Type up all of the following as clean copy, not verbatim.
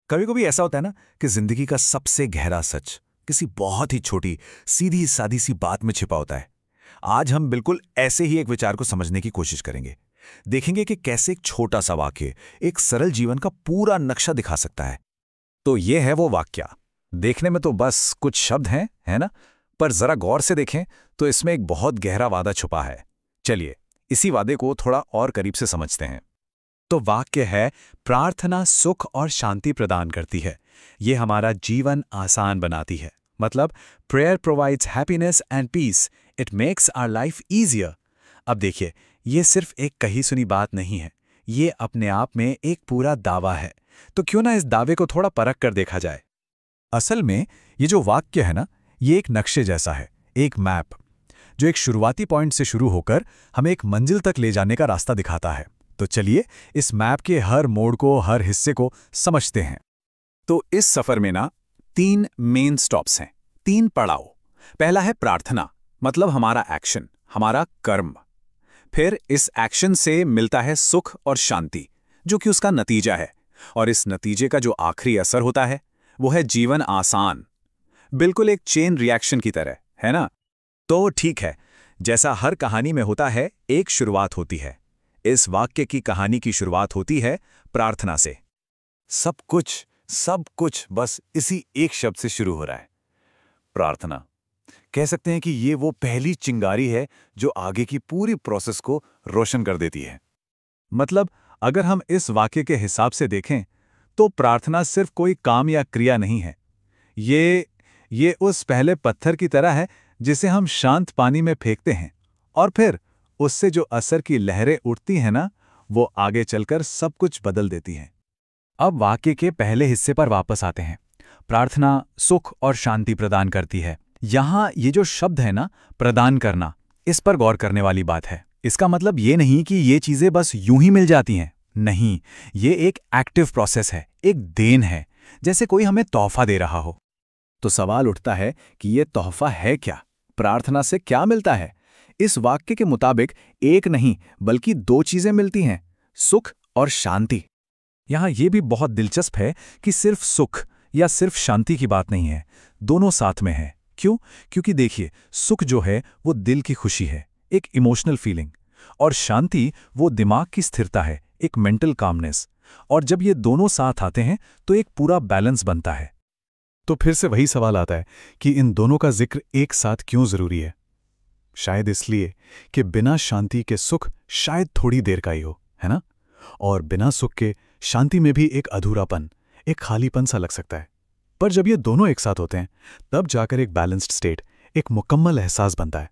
कभी कभी ऐसा होता है ना कि जिंदगी का सबसे गहरा सच किसी बहुत ही छोटी सीधी सादी सी बात में छिपा होता है। आज हम बिल्कुल ऐसे ही एक विचार को समझने की कोशिश करेंगे। देखेंगे कि कैसे एक छोटा सा वाक्य एक सरल जीवन का पूरा नक्शा दिखा सकता है। तो ये है वो वाक्या। देखने में तो बस कुछ शब्द हैं, है ना? पर जरा गौर से देखें तो इसमें एक बहुत गहरा वादा छुपा है। चलिए, इसी वादे को थोड़ा और करीब से समझते हैं। तो वाक्य है, प्रार्थना सुख और शांति प्रदान करती है। ये हमारा जीवन आसान बनाती है। मतलब, prayer provides happiness and peace. It makes our life easier. अब देखिए, ये सिर्फ एक कही सुनी बात नहीं है। ये अपने आप में एक पूरा दावा है। तो क्यों ना इस दावे को थोड़ा परख कर देखा जाए। असल में ये जो वाक्य है ना, ये एक नक्शे जैसा है, एक मैप, जो एक शुरुआती पॉइंट से शुरू होकर हमें एक मंजिल तक ले जाने का रास्ता दिखाता है। तो चलिए इस मैप के हर मोड़ को, हर हिस्से को समझते हैं। तो इस सफर में ना 3 मेन स्टॉप्स हैं, 3 पड़ाव। पहला है प्रार्थना, मतलब हमारा एक्शन, हमारा कर्म। फिर इस एक्शन से मिलता है सुख और शांति, जो कि उसका नतीजा है। और इस नतीजे का जो आखिरी असर होता है वो है जीवन आसान, बिल्कुल एक चेन रिएक्शन की तरह, है ना? तो ठीक है, जैसा हर कहानी में होता है, एक शुरुआत होती है। इस वाक्य की कहानी की शुरुआत होती है प्रार्थना से। सब कुछ बस इसी एक शब्द से शुरू हो रहा है, प्रार्थना। कह सकते हैं कि ये वो पहली चिंगारी है जो आगे की पूरी प्रोसेस को रोशन कर देती है। मतलब, अगर हम इस वाक्य के हिसाब से देखें तो प्रार्थना सिर्फ कोई काम या क्रिया नहीं है। ये उस पहले पत्थर की तरह है जिसे हम शांत पानी में फेंकते हैं, और फिर उससे जो असर की लहरें उठती हैं ना, वो आगे चलकर सब कुछ बदल देती हैं। अब वाक्य के पहले हिस्से पर वापस आते हैं। प्रार्थना सुख और शांति प्रदान करती है। यहाँ ये जो शब्द है ना, प्रदान करना, इस पर गौर करने वाली बात है। इसका मतलब ये नहीं कि ये चीजें बस यूं ही मिल जाती हैं। नहीं, ये एक एक्टिव प्रोसेस है, एक देन है, जैसे कोई हमें तोहफा दे रहा हो। तो सवाल उठता है कि ये तोहफा है क्या? प्रार्थना से क्या मिलता है? इस वाक्य के मुताबिक एक नहीं बल्कि 2 चीजें मिलती हैं, सुख और शांति। यहाँ ये भी बहुत दिलचस्प है कि सिर्फ सुख या सिर्फ शांति की बात नहीं है, दोनों साथ में है। क्यों? क्योंकि देखिए, सुख जो है वो दिल की खुशी है, एक इमोशनल फीलिंग, और शांति वो दिमाग की स्थिरता है, एक मेंटल कामनेस। और जब ये दोनों साथ आते हैं तो एक पूरा बैलेंस बनता है। तो फिर से वही सवाल आता है कि इन दोनों का जिक्र एक साथ क्यों जरूरी है? शायद इसलिए कि बिना शांति के सुख शायद थोड़ी देर का ही हो, है ना? और बिना सुख के शांति में भी एक अधूरापन, एक खालीपन सा लग सकता है। पर जब ये दोनों एक साथ होते हैं, तब जाकर एक बैलेंस्ड स्टेट, एक मुकम्मल एहसास बनता है।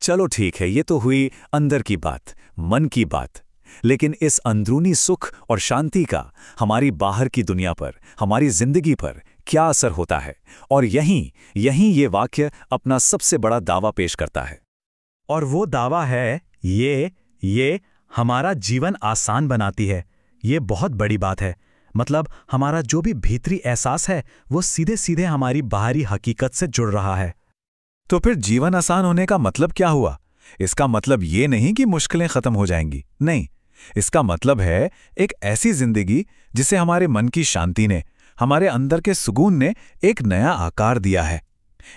चलो ठीक है, ये तो हुई अंदर की बात, मन की बात। लेकिन इस अंदरूनी सुख और शांति का हमारी बाहर की दुनिया पर, हमारी जिंदगी पर क्या असर होता है? और यहीं ये वाक्य अपना सबसे बड़ा दावा पेश करता है। और वो दावा है, ये हमारा जीवन आसान बनाती है। ये बहुत बड़ी बात है। मतलब, हमारा जो भी भीतरी एहसास है वो सीधे सीधे हमारी बाहरी हकीकत से जुड़ रहा है। तो फिर जीवन आसान होने का मतलब क्या हुआ? इसका मतलब ये नहीं कि मुश्किलें खत्म हो जाएंगी, नहीं। इसका मतलब है एक ऐसी जिंदगी जिसे हमारे मन की शांति ने, हमारे अंदर के सुकून ने एक नया आकार दिया है।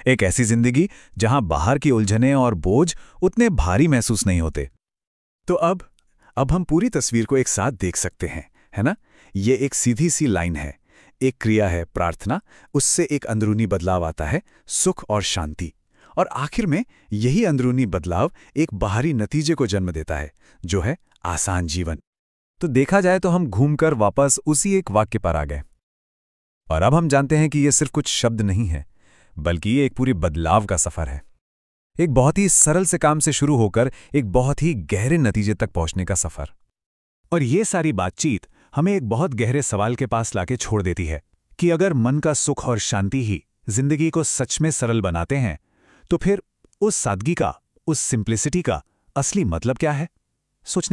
एक ऐसी जिंदगी जहां बाहर की उलझनें और बोझ उतने भारी महसूस नहीं होते। तो अब हम पूरी तस्वीर को एक साथ देख सकते हैं, है ना? ये एक सीधी सी लाइन है, एक क्रिया है प्रार्थना, उससे एक अंदरूनी बदलाव आता है, सुख और शांति। और आखिर में यही अंदरूनी बदलाव एक बाहरी नतीजे को जन्म देता है, जो है आसान जीवन। तो देखा जाए तो हम घूमकर वापस उसी एक वाक्य पर आ गए। और अब हम जानते हैं कि ये सिर्फ कुछ शब्द नहीं है, बल्कि ये एक पूरी बदलाव का सफर है। एक बहुत ही सरल से काम से शुरू होकर एक बहुत ही गहरे नतीजे तक पहुंचने का सफर। और ये सारी बातचीत हमें एक बहुत गहरे सवाल के पास लाके छोड़ देती है कि अगर मन का सुख और शांति ही जिंदगी को सच में सरल बनाते हैं, तो फिर उस सादगी का, उस सिंप्लिसिटी का असली मतलब क्या है? सोचने